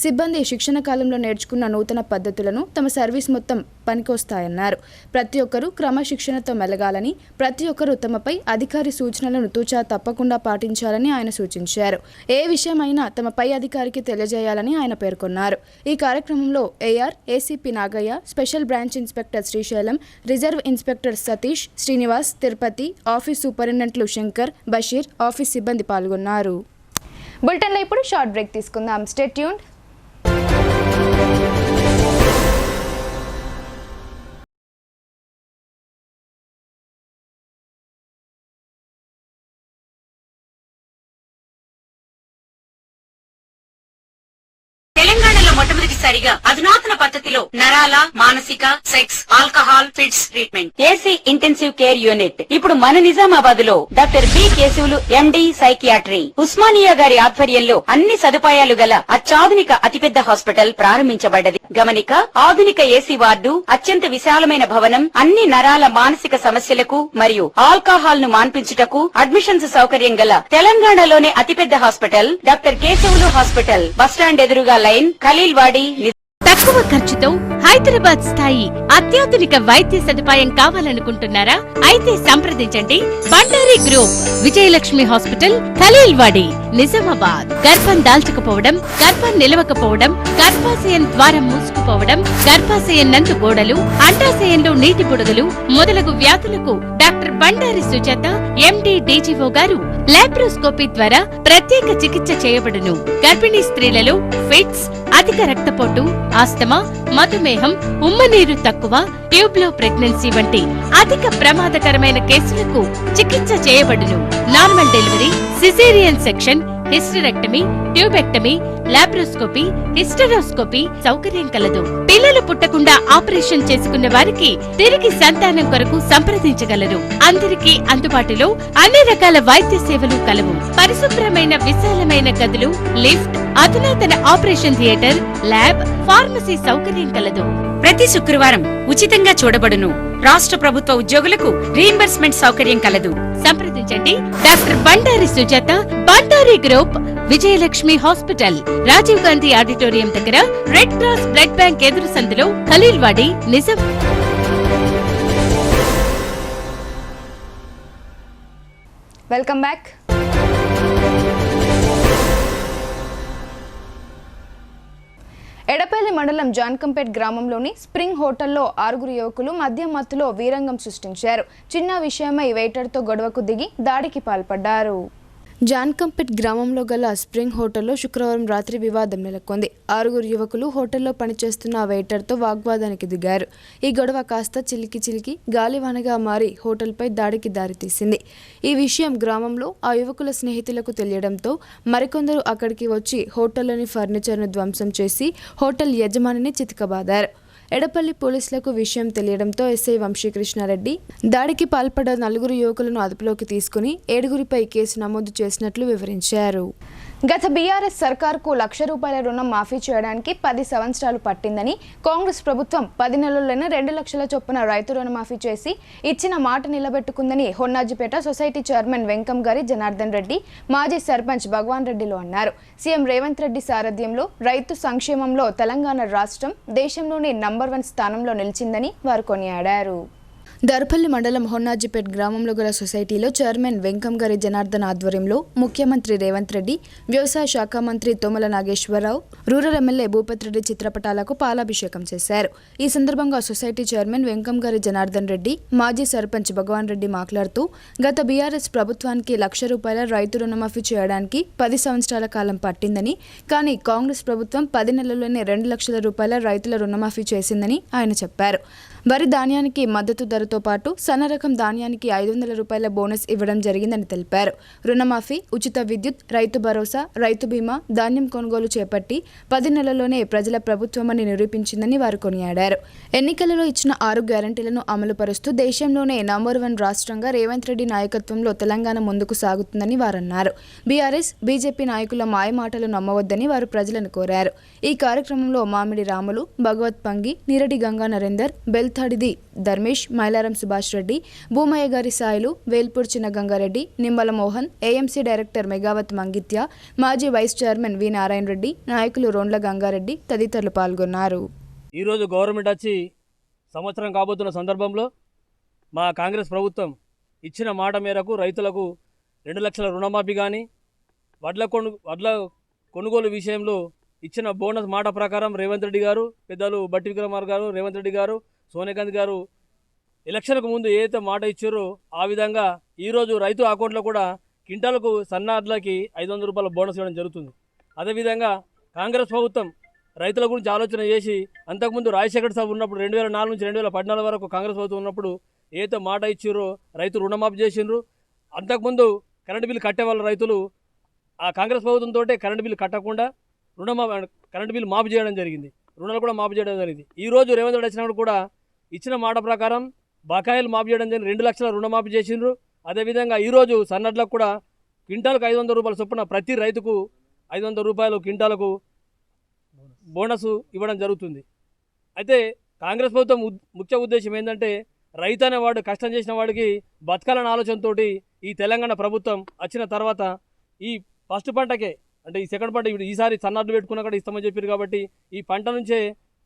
సిబ్బంది శిక్షణ కాలంలో నేర్చుకున్న నూతన పద్ధతులను తమ సర్వీస్ మొత్తం పనికొస్తాయన్నారు. ప్రతి ఒక్కరూ క్రమశిక్షణతో మెలగాలని, ప్రతి ఒక్కరూ తమపై అధికారి సూచనలను తూచా తప్పకుండా పాటించాలని ఆయన సూచించారు. ఏ విషయమైనా తమ పై అధికారికి తెలియజేయాలని ఆయన పేర్కొన్నారు. ఈ కార్యక్రమంలో AR, ACP Nagaiah, special branch inspector Srisailam, reserve inspector Satish, Srinivas, Tirupati, office సూపరింటెండెంట్లు శంకర్, బషీర్, ఆఫీస్ సిబ్బంది పాల్గొన్నారు. బులెటిన్లో ఇప్పుడు షార్ట్ బ్రేక్ తీసుకుందాం. Stay tuned. తప్పనిసరిగా అధునాతన పద్ధతిలో నరాల, మానసిక, sex, alcohol, fits treatment. AC intensive care unit ఇప్పుడు మన నిజామాబాద్ లో doctor B Keshavulu MD psychiatry Osmania గారి ఆధ్వర్యంలో అన్ని సదుపాయాలు గల అత్యాధునిక అతిపెద్ద హాస్పిటల్ ప్రారంభించబడ్డది. గమనిక, ఆధునిక ఏసీ వార్డు, అత్యంత విశాలమైన భవనం, అన్ని నరాల మానసిక సమస్యలకు మరియు ఆల్కహాల్ ను మాన్పించుటకు అడ్మిషన్స్ సౌకర్యం గల తెలంగాణలోనే అతిపెద్ద hospital doctor Keshavulu hospital. Bus stand ఎదురుగా లైన్, ఖలీల్వాడి. తక్కువ ఖర్చుతో హైదరాబాద్ స్థాయి అత్యాధునిక వైద్య సదుపాయం కావాలనుకుంటున్నారా? అయితే సంప్రదించండి బండారి గ్రూప్, విజయలక్ష్మి హాస్పిటల్, ఖలీల్వాడి, నిజామాబాద్. గర్భం దాల్చకపోవడం, గర్భం నిలవకపోవడం, గర్భాశయం ద్వారం మూసుకుపోవడం, గర్భాశయం నందు గోడలు, అండాశయంలో నీటి బుడగలు మొదలగు వ్యాధులకు డాక్టర్ బండారి సుజాత ఎండి డీజీఓ గారు లాప్రోస్కోపీ ద్వారా ప్రత్యేక చికిత్స చేయబడును. గర్భిణీ స్త్రీలలో ఫిట్స్, అధిక రక్తపోటు, ఆస్తమా, మధుమేహం, ఉమ్మనీరు తక్కువ, ట్యూబ్లో ప్రెగ్నెన్సీ వంటి అధిక ప్రమాదకరమైన కేసులకు చికిత్స చేయబడును. Normal delivery, caesarean section, hysterectomy, tubectomy, laparoscopy, hysteroscopy సౌకర్యం కలదు. పిల్లలు పుట్టకుండా ఆపరేషన్ చేసుకున్న వారికి తిరిగి సంతానం కొరకు సంప్రదించగలరు. అందరికీ అందుబాటులో అన్ని రకాల వైద్య సేవలు కలవు. పరిశుభ్రమైన విశాలమైన గదులు, లిఫ్ట్, అధునాతన ఆపరేషన్ థియేటర్, ల్యాబ్, ఫార్మసీ సౌకర్యం కలదు. ప్రతి శుక్రవారం ఉచితంగా చూడబడును. రాష్ట్ర ప్రభుత్వ ఉద్యోగులకు రీయింబర్స్మెంట్ సౌకర్యం కలదు. సంప్రదించండి doctor Bandari Sujatha, Bandari group, Vijayalakshmi hospital, Rajiv Gandhi auditorium దగ్గర, రెడ్ క్రాస్ బ్లడ్ బ్యాంక్ ఎదురు సందులో, ఖలీల్వాడి, నిజాం. Welcome back. ఎడపల్లి మండలం జాన్కంపేట్ గ్రామంలోని స్ప్రింగ్ హోటల్లో 6 యువకులు మద్యం మత్తులో వీరంగం సృష్టించారు. చిన్న విషయమై వెయిటర్తో గొడవకు దిగి దాడికి పాల్పడ్డారు. జాన్కంపేట్ గ్రామంలో గల స్ప్రింగ్ హోటల్లో శుక్రవారం రాత్రి వివాదం నెలకొంది. 6 యువకులు హోటల్లో పనిచేస్తున్న వెయిటర్తో వాగ్వాదానికి దిగారు. ఈ గొడవ కాస్త చిలికి గాలివానగా మారి హోటల్పై దాడికి దారితీసింది. ఈ విషయం గ్రామంలో ఆ యువకుల స్నేహితులకు తెలియడంతో మరికొందరు అక్కడికి వచ్చి హోటల్లోని ఫర్నిచర్ను ధ్వంసం చేసి హోటల్ యజమానిని చితకబాదారు. ఎడపల్లి పోలీసులకు విషయం తెలియడంతో ఎస్ఐ వంశీకృష్ణారెడ్డి దాడికి పాల్పడ్డ 4 యువకులను అదుపులోకి తీసుకుని 7గురిపై కేసు నమోదు చేసినట్లు వివరించారు. గత బీఆర్ఎస్ సర్కార్కు ₹1,00,000 రుణం మాఫీ చేయడానికి 10 సంవత్సరాలు పట్టిందని, కాంగ్రెస్ ప్రభుత్వం 10 నెలల్లోనే 2 లక్షల చొప్పున రైతు రుణమాఫీ చేసి ఇచ్చిన మాట నిలబెట్టుకుందని హొన్నాజిపేట సొసైటీ చైర్మన్ వెంకంగారి జనార్దన్ రెడ్డి, మాజీ సర్పంచ్ భగవాన్ రెడ్డిలు అన్నారు. సీఎం రేవంత్ రెడ్డి సారథ్యంలో రైతు సంక్షేమంలో తెలంగాణ రాష్ట్రం దేశంలోనే నంబర్ 1 స్థానంలో నిలిచిందని వారు కొనియాడారు. దర్పల్లి మండలం హొన్నాజిపేట్ గ్రామంలో గల సొసైటీలో చైర్మన్ వెంకంగారి జనార్దన్ ఆధ్వర్యంలో ముఖ్యమంత్రి రేవంత్ రెడ్డి, వ్యవసాయ శాఖ మంత్రి తుమ్మల నాగేశ్వరరావు, రూరల్ ఎమ్మెల్యే భూపత్ రెడ్డి చిత్రపటాలకు పాలాభిషేకం చేశారు. ఈ సందర్భంగా సొసైటీ చైర్మన్ వెంకంగారి జనార్దన్ రెడ్డి, మాజీ సర్పంచ్ భగవాన్ రెడ్డి మాట్లాడుతూ, గత బీఆర్ఎస్ ప్రభుత్వానికి ₹1,00,000 రైతు రుణమాఫీ చేయడానికి 10 సంవత్సరాల కాలం పట్టిందని, కానీ కాంగ్రెస్ ప్రభుత్వం 10 నెలల్లోనే ₹2 లక్షల రైతుల రుణమాఫీ చేసిందని ఆయన చెప్పారు. వరి ధాన్యానికి మద్దతు ధరతో పాటు సన్నరకం ధాన్యానికి ₹500 బోనస్ ఇవ్వడం జరిగిందని తెలిపారు. రుణమాఫీ, ఉచిత విద్యుత్, రైతు భరోసా, రైతు బీమా, ధాన్యం కొనుగోలు చేపట్టి 10 నెలల్లోనే ప్రజల ప్రభుత్వమని నిరూపించిందని వారు కొనియాడారు. ఎన్నికలలో ఇచ్చిన 6 గ్యారంటీలను అమలు పరుస్తూ దేశంలోనే నంబర్ 1 రాష్ట్రంగా రేవంత్ రెడ్డి నాయకత్వంలో తెలంగాణ ముందుకు సాగుతుందని వారన్నారు. బీఆర్ఎస్, బీజేపీ నాయకుల మాయమాటలు నమ్మవద్దని వారు ప్రజలను కోరారు. ఈ కార్యక్రమంలో మామిడి రాములు, భగవత్ పంగి, నిరడి గంగా నరేందర్, బెల్తాడిది ధర్మేష్, మైలారం సుభాష్ రెడ్డి, భూమయ్య గారి సాయిలు, వేల్పూర్ చిన్న గంగారెడ్డి, నిమ్మల మోహన్, ఏఎంసీ డైరెక్టర్ మెగావత్ మంగిత్య, మాజీ vice chairman V Narayana Reddy, నాయకులు రోండ్ల గంగారెడ్డి తదితరులు పాల్గొన్నారు. ఈరోజు గవర్నమెంట్ వచ్చి సంవత్సరం కాబోతున్న సందర్భంలో మా కాంగ్రెస్ ప్రభుత్వం ఇచ్చిన మాట మేరకు రైతులకు 2 లక్షల రుణమాఫీ కానీ, వడ్ల కొనుగోలు విషయంలో ఇచ్చిన బోనస్ మాట ప్రకారం రేవంత్ రెడ్డి గారు, పెద్దలు బట్టి విక్రమార్ గారు, రేవంత్ రెడ్డి గారు, సోనియా గాంధీ గారు ఎలక్షన్కు ముందు ఏదైతే మాట ఇచ్చారో ఆ విధంగా ఈరోజు రైతు అకౌంట్లో కూడా క్వింటాలకు సన్నాడ్లకి ₹500 బోనస్ ఇవ్వడం జరుగుతుంది. అదేవిధంగా కాంగ్రెస్ ప్రభుత్వం రైతుల గురించి ఆలోచన చేసి అంతకుముందు రాజశేఖర సాబ్ ఉన్నప్పుడు 2004 నుంచి 2014 వరకు కాంగ్రెస్ ప్రభుత్వం ఉన్నప్పుడు ఏదైతే మాట ఇచ్చారో రైతు రుణమాఫీ చేసిండ్రు. అంతకుముందు కరెంటు బిల్లు కట్టేవాళ్ళ రైతులు ఆ కాంగ్రెస్ ప్రభుత్వంతో కరెంటు బిల్లు కట్టకుండా కరెంటు బిల్లు మాఫీ చేయడం జరిగింది. రుణాలు కూడా మాఫీ చేయడం జరిగింది. ఈరోజు రేవంత్ రెడ్డి వచ్చినప్పుడు కూడా ఇచ్చిన మాట ప్రకారం బకాయిలు మాఫీ చేయడం జరిగింది. 2 లక్షల రుణమాఫీ చేసిండ్రు. అదేవిధంగా ఈరోజు సన్నడ్లకు కూడా క్వింటాలకు 500 రూపాయల చొప్పున ప్రతి రైతుకు 500 రూపాయలు క్వింటాలకు బోనస్ ఇవ్వడం జరుగుతుంది. అయితే కాంగ్రెస్ ప్రభుత్వం ముఖ్య ఉద్దేశం ఏంటంటే రైతు అనేవాడు కష్టం చేసిన వాడికి బతకాలన్న ఆలోచనతో ఈ తెలంగాణ ప్రభుత్వం వచ్చిన తర్వాత ఈ ఫస్ట్ పంటకే అంటే ఈ సెకండ్ పంట ఇప్పుడు ఈసారి సన్నడ్లు పెట్టుకున్నా కూడా ఇస్తామని చెప్పారు కాబట్టి ఈ పంట నుంచే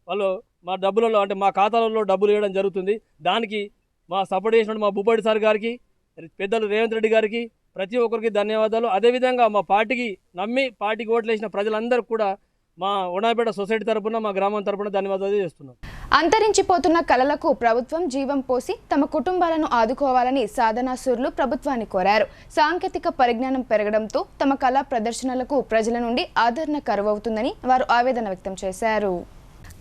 వాళ్ళు మా డబ్బులలో అంటే మా ఖాతాలలో డబ్బులు వేయడం జరుగుతుంది. దానికి మా సపోర్ట్ చేసినట్టు మా భూపాటి సార్ గారికి, పెద్దలు రేవంత్ రెడ్డి గారికి ప్రతి ఒక్కరికి ధన్యవాదాలు. అదేవిధంగా మా పార్టీకి నమ్మి పార్టీకి ఓట్లు వేసిన ప్రజలందరూ కూడా మా ఉడాపేట సొసైటీ తరపున మా గ్రామం తరపున ధన్యవాదాలు చేస్తున్నాం. అంతరించిపోతున్న కళలకు ప్రభుత్వం జీవం పోసి తమ కుటుంబాలను ఆదుకోవాలని సాధనాసురులు ప్రభుత్వాన్ని కోరారు. సాంకేతిక పరిజ్ఞానం పెరగడంతో తమ కళా ప్రదర్శనలకు ప్రజల నుండి ఆదరణ కరువవుతుందని వారు ఆవేదన వ్యక్తం చేశారు.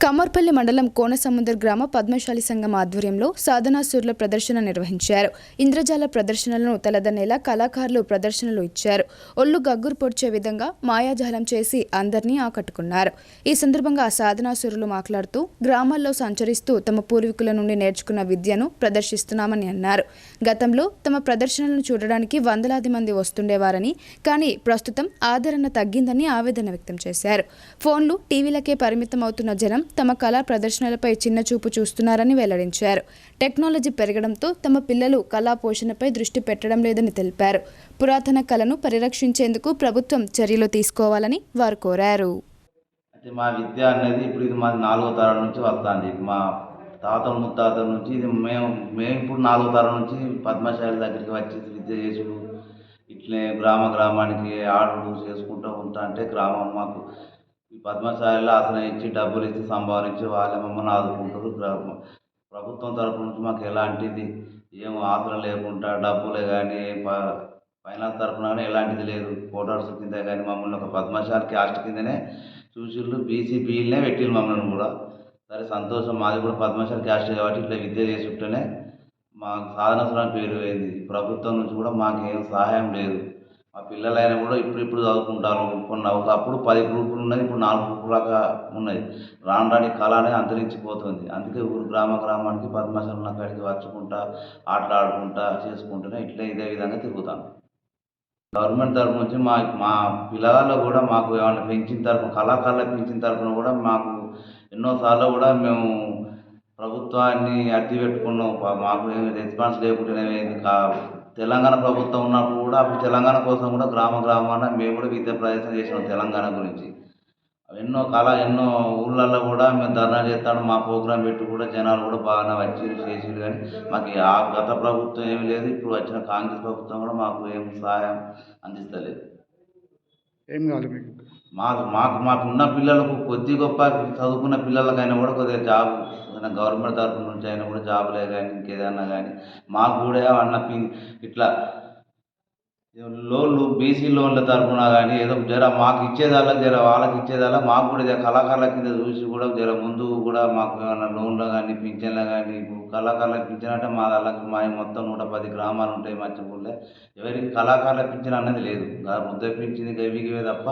కమర్పల్లి మండలం కోనసముద్ర గ్రామ పద్మశాలి సంఘం ఆధ్వర్యంలో సాధనాసురుల ప్రదర్శన నిర్వహించారు. ఇంద్రజాల ప్రదర్శనలను తలదన్నేలా కళాకారులు ప్రదర్శనలు ఇచ్చారు. ఒళ్ళు గగ్గురు పొడిచే విధంగా మాయాజాలం చేసి అందరినీ ఆకట్టుకున్నారు. ఈ సందర్భంగా సాధనాసురులు మాట్లాడుతూ గ్రామాల్లో సంచరిస్తూ తమ పూర్వీకుల నుండి నేర్చుకున్న విద్యను ప్రదర్శిస్తున్నామని అన్నారు. గతంలో తమ ప్రదర్శనలను చూడడానికి వందలాది మంది వస్తుండేవారని, కానీ ప్రస్తుతం ఆదరణ తగ్గిందని ఆవేదన వ్యక్తం చేశారు. ఫోన్లు, టీవీలకే పరిమితం అవుతున్న జనం తమ కళా ప్రదర్శనలపై చిన్న చూపు చూస్తున్నారని వెల్లడించారు. టెక్నాలజీ పెరగడంతో తమ పిల్లలు కళా పోషణపై దృష్టి పెట్టడం లేదని తెలిపారు. పురాతన కళను పరిరక్షించేందుకు ప్రభుత్వం చర్యలు తీసుకోవాలని వారు కోరారు. అయితే మా విద్య అనేది ఇప్పుడు ఇది మాది 4వ తరం నుంచి వస్తుంది. మా తాతల ముత్తాతల నుంచి ఇది మేము ఇప్పుడు 4వ తరం నుంచి పద్మశాలి దగ్గరికి వచ్చి విద్య చేసుడు ఇట్లే గ్రామానికి ఆడుడు చేసుకుంటూ ఉంటా అంటే గ్రామం మాకు ఈ పద్మశాలిలో ఆసనం ఇచ్చి డబ్బులు ఇచ్చి సంభావించి వాళ్ళే మమ్మల్ని ఆదుకుంటారు. ప్రభుత్వం తరపు నుంచి మాకు ఎలాంటిది ఏం ఆసనం లేకుండా డబ్బులే కానీ ఫైనాన్స్ తరఫున కానీ ఎలాంటిది లేదు. కోటర్స్ కింద కానీ మమ్మల్ని ఒక పద్మశాలి క్యాస్ట్ కిందనే చూసిళ్ళు, బీసీ బీలనే పెట్టిళ్ళు మమ్మల్ని కూడా. సరే సంతోషం, మాది కూడా పద్మశాలి క్యాస్ట్ కాబట్టి ఇట్లా విద్య చేసుకుంటేనే మాకు సాధన పేరు పోయింది. ప్రభుత్వం నుంచి కూడా మాకు ఏం సహాయం లేదు. మా పిల్లలైనా కూడా ఇప్పుడు చదువుకుంటారు. కొన్ని అప్పుడు 10 గ్రూపులు ఉన్నాయి, ఇప్పుడు 4 గ్రూపులాగా ఉన్నాయి. రాని కళ అనేది అంతరించిపోతుంది. అందుకే ఊరు గ్రామానికి పద్మశాల కాడికి వచ్చుకుంటా ఆటలాడుకుంటా చేసుకుంటూనే ఇట్లా ఇదే విధంగా తిరుగుతాను. గవర్నమెంట్ తరఫు నుంచి మా పిల్లగాళ్ళు కూడా మాకు ఏమైనా పెంచిన తరఫున కళాకారుల పెంచిన తరఫున కూడా మాకు ఎన్నోసార్లు కూడా మేము ప్రభుత్వాన్ని అడ్డు పెట్టుకున్నాం. మాకు ఏమి రెస్పాన్స్ లేకుండానే తెలంగాణ ప్రభుత్వం ఉన్నప్పుడు కూడా అప్పుడు తెలంగాణ కోసం కూడా గ్రామాన మేము కూడా విద్యా ప్రదర్శన చేసినాం తెలంగాణ గురించి. ఎన్నో ఊళ్ళల్లో కూడా మేము ధర్నా చేస్తాడు, మా ప్రోగ్రాం పెట్టి కూడా జనాలు కూడా బాగానే వచ్చి చేసిరు. కానీ మాకు ఆ గత ప్రభుత్వం ఏమి లేదు, ఇప్పుడు వచ్చిన కాంగ్రెస్ ప్రభుత్వం కూడా మాకు ఏం సహాయం అందిస్తలేదు. ఏం కాదు మీకు మాకున్న పిల్లలకు కొద్ది గొప్ప చదువుకున్న పిల్లలకైనా కూడా కొద్దిగా జాబ్ గవర్నమెంట్ తరఫు నుంచి అయినా కూడా జాబులే కానీ ఇంకేదన్నా కానీ మాకు కూడా అన్న ఇట్లా లోన్లు బీసీ లోన్ల తరఫున కానీ ఏదో జర మాకు ఇచ్చేదాళ్ళ వాళ్ళకి ఇచ్చేదాళ్ళ మాకు కూడా కళాకారుల కింద చూసి కూడా ముందు కూడా మాకు ఏమన్నా లోన్లు కానీ పింఛన్లు కానీ ఇప్పుడు కళాకారులకు పింఛన్ అంటే మా దాళ్ళకి మా మొత్తం 110 గ్రామాలు ఉంటాయి మర్చిపోలే. ఎవరికి కళాకారుల పింఛన్ అనేది లేదు, ముద్ద పింఛన్ ఇవే తప్ప.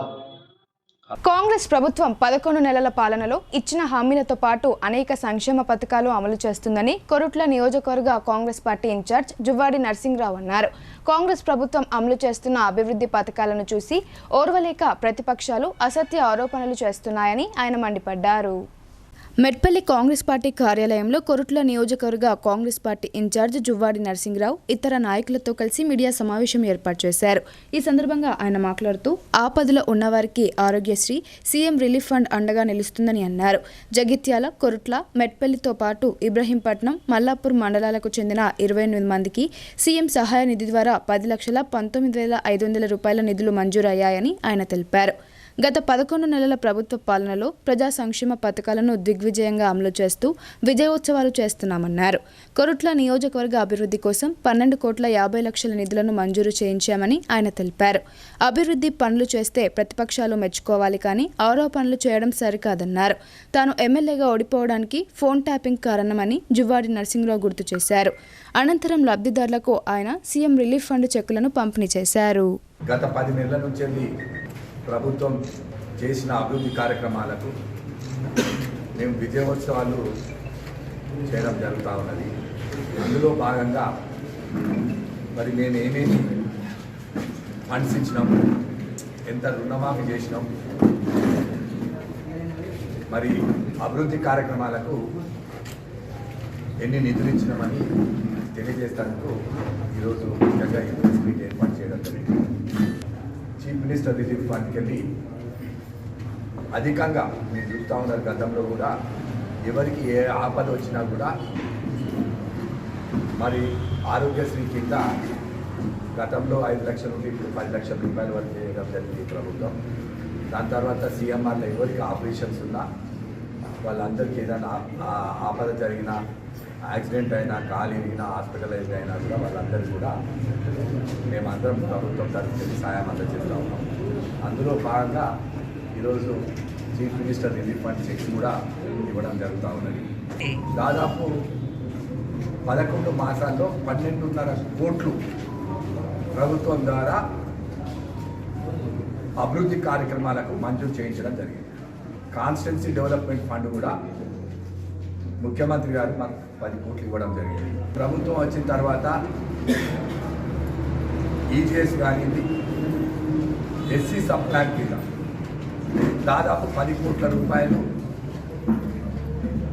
కాంగ్రెస్ ప్రభుత్వం 11 నెలల పాలనలో ఇచ్చిన హామీలతో పాటు అనేక సంక్షేమ పథకాలు అమలు చేస్తుందని కొరుట్ల నియోజకవర్గ కాంగ్రెస్ పార్టీ ఇన్ఛార్జ్ జువ్వాడి నర్సింగ్రావు అన్నారు. కాంగ్రెస్ ప్రభుత్వం అమలు చేస్తున్న అభివృద్ధి పథకాలను చూసి ఓర్వలేక ప్రతిపక్షాలు అసత్య ఆరోపణలు చేస్తున్నాయని ఆయన మండిపడ్డారు. మెట్పల్లి కాంగ్రెస్ పార్టీ కార్యాలయంలో కొరుట్ల నియోజకవర్గ కాంగ్రెస్ పార్టీ ఇన్ఛార్జ్ జువ్వాడి నర్సింగ్రావు ఇతర నాయకులతో కలిసి మీడియా సమావేశం ఏర్పాటు చేశారు. ఈ సందర్భంగా ఆయన మాట్లాడుతూ ఆపదలో ఉన్నవారికి ఆరోగ్యశ్రీ, సీఎం రిలీఫ్ ఫండ్ అండగా నిలుస్తుందని అన్నారు. జగిత్యాల, కొరుట్ల, మెట్పల్లితో పాటు ఇబ్రహీంపట్నం, మల్లాపూర్ మండలాలకు చెందిన 28 మందికి సీఎం సహాయ నిధి ద్వారా 10,19,500 రూపాయల నిధులు మంజూరయ్యాయని ఆయన తెలిపారు. గత 11 నెలల ప్రభుత్వ పాలనలో ప్రజా సంక్షేమ పథకాలను దిగ్విజయంగా అమలు చేస్తూ విజయోత్సవాలు చేస్తున్నామన్నారు. కొరుట్ల నియోజకవర్గ అభివృద్ధి కోసం 12,50,00,000 నిధులను మంజూరు చేయించామని ఆయన తెలిపారు. అభివృద్ధి పనులు చేస్తే ప్రతిపక్షాలు మెచ్చుకోవాలి, కానీ ఆరోపణలు చేయడం సరికాదన్నారు. తాను ఎమ్మెల్యేగా ఓడిపోవడానికి ఫోన్ ట్యాపింగ్ కారణమని జువ్వాడి నర్సింగ్రావు గుర్తు చేశారు. అనంతరం లబ్ధిదారులకు ఆయన సీఎం రిలీఫ్ ఫండ్ చెక్కులను పంపిణీ చేశారు. గత 10 నెలల నుంచి ప్రభుత్వం చేసిన అభివృద్ధి కార్యక్రమాలకు మేము విజయోత్సవాలు చేయడం జరుగుతూ ఉన్నది. అందులో భాగంగా మరి మేము ఏమేమి ఫండ్స్ ఇచ్చినాం, ఎంత రుణమాఫీ చేసినాం, మరి అభివృద్ధి కార్యక్రమాలకు ఎన్ని నిధులు ఇచ్చినామని తెలియజేసేందుకు ఈరోజు ముఖ్యంగా ఈ ప్రెస్ మీట్ ఏర్పాటు చేయడం జరిగింది. చీఫ్ మినిస్టర్ రిలీఫ్ ఫండ్కి వెళ్ళి అధికంగా మీరు చూస్తూ ఉన్నారు, గతంలో కూడా ఎవరికి ఏ ఆపద వచ్చినా కూడా మరి ఆరోగ్యశ్రీ కింద గతంలో 5 లక్షల నుండి ఇప్పుడు 10 లక్షల రూపాయల వరకు చేయడం జరిగింది ప్రభుత్వం. దాని తర్వాత సీఎంఆర్లో ఎవరికి ఆపరేషన్స్ ఉన్నా వాళ్ళందరికీ ఏదైనా ఆపద జరిగినా, యాక్సిడెంట్ అయినా, కాలు ఇరిగినా, హాస్పిటలైజ్ అయినా కూడా వాళ్ళందరికీ కూడా మేమందరం ప్రభుత్వం తరఫున సాయం అందజేస్తూ ఉన్నాం. అందులో భాగంగా ఈరోజు chief minister relief fund checks కూడా ఇవ్వడం జరుగుతూ ఉన్నది. దాదాపు 11 మాసాల్లో 12.5 కోట్లు ప్రభుత్వం ద్వారా అభివృద్ధి కార్యక్రమాలకు మంజూరు చేయించడం జరిగింది. కాన్స్టిట్యున్సీ డెవలప్మెంట్ ఫండ్ కూడా ముఖ్యమంత్రి గారు మాకు 10 కోట్లు ఇవ్వడం జరిగింది. ప్రభుత్వం వచ్చిన తర్వాత ఈజీఎస్ కానివ్వండి, ఎస్సీ సబ్ ప్లాన్ కింద దాదాపు 10 కోట్ల రూపాయలు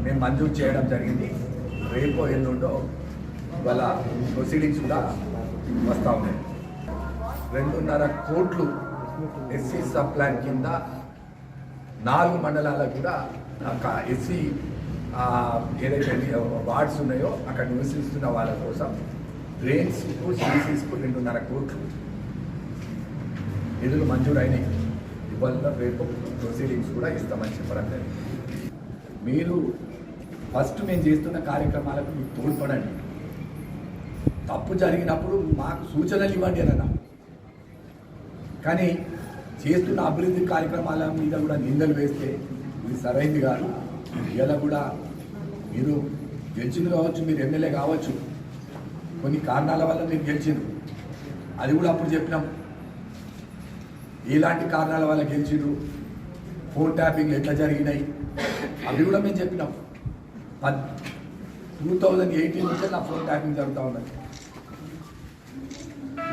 మేము మంజూరు చేయడం జరిగింది. రేపో ఎల్లుండో వాళ్ళ ప్రొసీడింగ్స్ కూడా వస్తూ ఉన్నాయి. 2.5 కోట్లు ఎస్సీ సబ్ ప్లాన్ కింద 4 మండలాలకు కూడా ఎస్సీ ఏదైతే వార్డ్స్ ఉన్నాయో అక్కడ నివసిస్తున్న వాళ్ళ కోసం డ్రైన్స్కు, సీసీస్కు 2.5 కోట్లు నిధులు మంజూరైనాయి. ఇవాళ రేపు ప్రొసీడింగ్స్ కూడా ఇస్తామని చెప్పడం జరిగింది. మీరు ఫస్ట్ మేము చేస్తున్న కార్యక్రమాలకు మీరు తోడ్పడండి. తప్పు జరిగినప్పుడు మాకు సూచనలు ఇవ్వండి అన్నా, కానీ చేస్తున్న అభివృద్ధి కార్యక్రమాల మీద కూడా నిందలు వేస్తే ఇది సరైంది కాదు. ఇలా కూడా మీరు గెలిచింది కావచ్చు, మీరు ఎమ్మెల్యే కావచ్చు, కొన్ని కారణాల వల్ల మీరు గెలిచిండ్రు, అది కూడా అప్పుడు చెప్పినాం. ఎలాంటి కారణాల వల్ల గెలిచిండ్రు, ఫోన్ ట్యాపింగ్లు ఎట్లా జరిగినాయి అవి కూడా మేము చెప్పినాం. 2018 నుంచి నా ఫోన్ ట్యాపింగ్ జరుగుతూ ఉన్నది.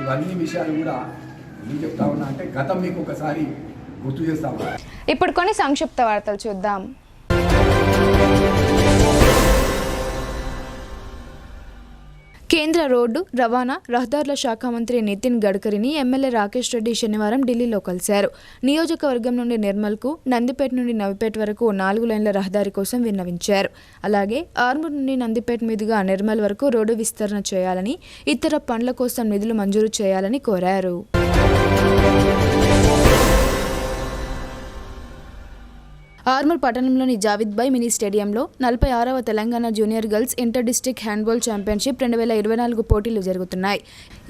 ఇవన్నీ విషయాలు కూడా ఏం చెప్తా ఉన్నా అంటే గతం మీకు ఒకసారి గుర్తు చేస్తా ఉన్నా. ఇప్పుడు కొన్ని సంక్షిప్త వార్తలు చూద్దాం. కేంద్ర రోడ్డు రవాణా రహదారుల శాఖ మంత్రి నితిన్ గడ్కరీని ఎమ్మెల్యే రాకేష్ రెడ్డి శనివారం ఢిల్లీలో కలిశారు. నియోజకవర్గం నుండి నిర్మల్కు, నందిపేట నుండి నవిపేట వరకు 4 లైన్ల రహదారి కోసం విన్నవించారు. అలాగే ఆర్మూర్ నుండి నందిపేట మీదుగా నిర్మల్ వరకు రోడ్డు విస్తరణ చేయాలని, ఇతర పనుల కోసం నిధులు మంజూరు చేయాలని కోరారు. ఆర్మూర్ పట్టణంలోని జావిద్ భాయ్ మినీ స్టేడియంలో 46వ Telangana junior girls inter district handball championship 2024 పోటీలు జరుగుతున్నాయి.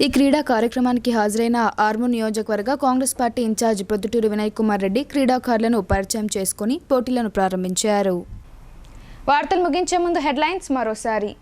ఈ క్రీడా కార్యక్రమానికి హాజరైన ఆర్మూర్ నియోజకవర్గ కాంగ్రెస్ పార్టీ ఇన్ఛార్జ్ ప్రొద్దుటూరి వినయ్ కుమార్ రెడ్డి క్రీడాకారులను పరిచయం చేసుకుని పోటీలను ప్రారంభించారు. వార్తలు ముగించే ముందు హెడ్లైన్స్ మరోసారి.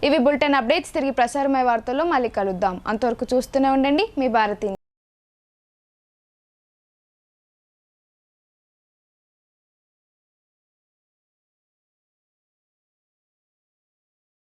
ఇవి బులెటిన్ అప్డేట్స్. తిరిగి ప్రసారమయ్యే వార్తల్లో మళ్ళీ కలుద్దాం. అంతవరకు చూస్తూనే ఉండండి మీ భారతి.